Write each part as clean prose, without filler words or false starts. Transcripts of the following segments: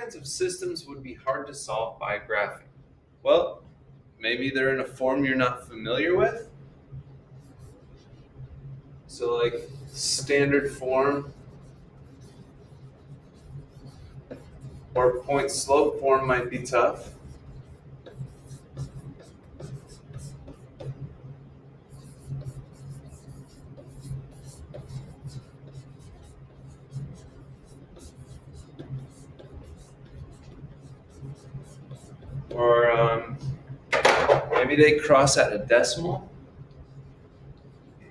kinds of systems would be hard to solve by graphing? Well, maybe they're in a form you're not familiar with. So like standard form or point slope form might be tough. Or maybe they cross at a decimal.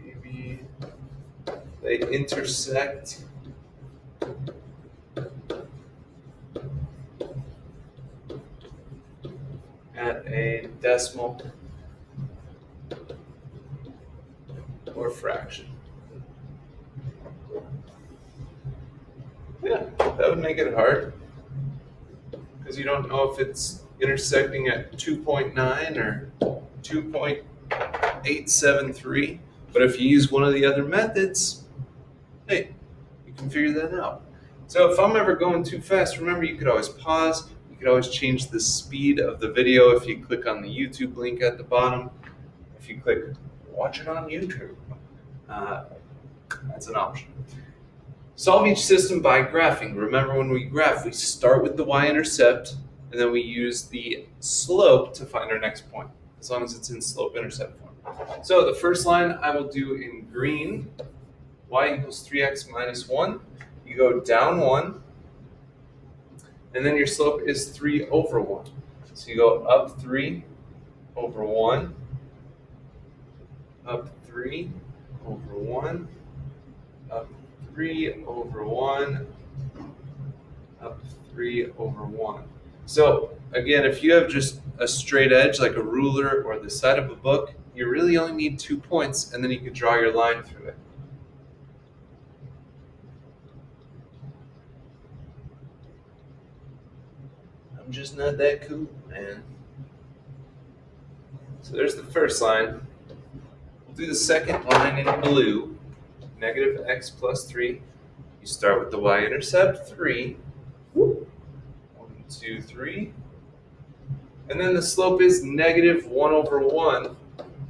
Maybe they intersect at a decimal or fraction. Yeah, that would make it hard because you don't know if it's intersecting at 2.9 or 2.873. But if you use one of the other methods, hey, you can figure that out. So if I'm ever going too fast, remember you could always pause. You could always change the speed of the video if you click on the YouTube link at the bottom. If you click watch it on YouTube, that's an option. Solve each system by graphing. Remember, when we graph, we start with the y-intercept, and then we use the slope to find our next point, as long as it's in slope-intercept form. So the first line I will do in green, y equals 3x minus 1. You go down 1, and then your slope is 3 over 1. So you go up 3 over 1, up 3 over 1, up 3 over 1, up 3 over 1. So again, if you have just a straight edge like a ruler or the side of a book, you really only need 2 points, and then you can draw your line through it. I'm just not that cool, man. So there's the first line. We'll do the second line in blue. Negative x plus 3. You start with the y-intercept, 3. 1, 2, 3. And then the slope is negative 1 over 1.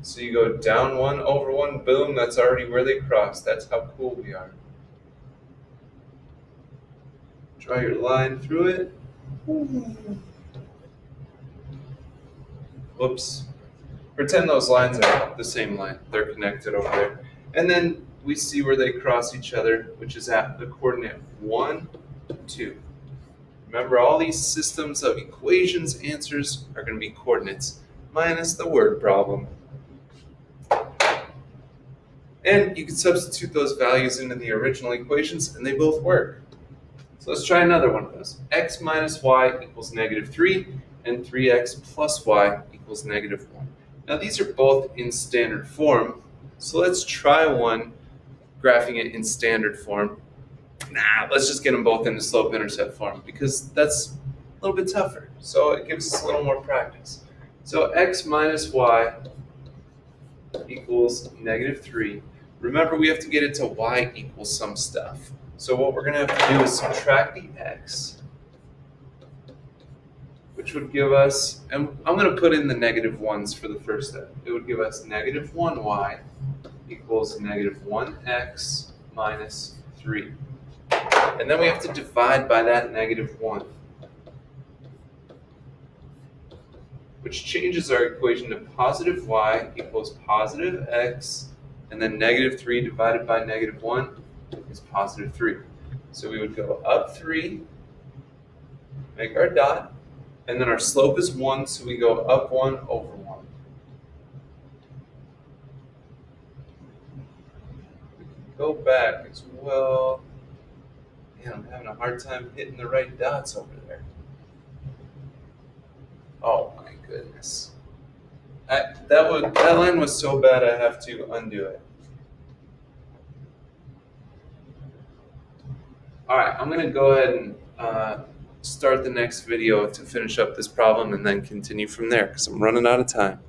So you go down 1 over 1. Boom, that's already where they cross. That's how cool we are. Draw your line through it. Whoops. Pretend those lines are the same line. They're connected over there. And then we see where they cross each other, which is at the coordinate 1, 2. Remember, all these systems of equations answers are going to be coordinates, minus the word problem. And you can substitute those values into the original equations, and they both work. So let's try another one of those. X minus y equals negative 3, and 3x plus y equals negative 1. Now these are both in standard form, so let's try one graphing it in standard form. Let's just get them both into slope-intercept form because that's a little bit tougher. So it gives us a little more practice. So x minus y equals negative 3. Remember, we have to get it to y equals some stuff. So what we're going to have to do is subtract the x, which would give us, and I'm going to put in the negative 1s for the first step. It would give us negative 1y equals negative 1x minus 3. And then we have to divide by that negative 1, which changes our equation to positive y equals positive x, and then negative 3 divided by negative 1 is positive 3. So we would go up 3, make our dot, and then our slope is 1, so we go up 1 over 1. We can go back as well. Man, I'm having a hard time hitting the right dots over there. Oh my goodness. That line was so bad I have to undo it. Alright, I'm going to go ahead and start the next video to finish up this problem and then continue from there because I'm running out of time.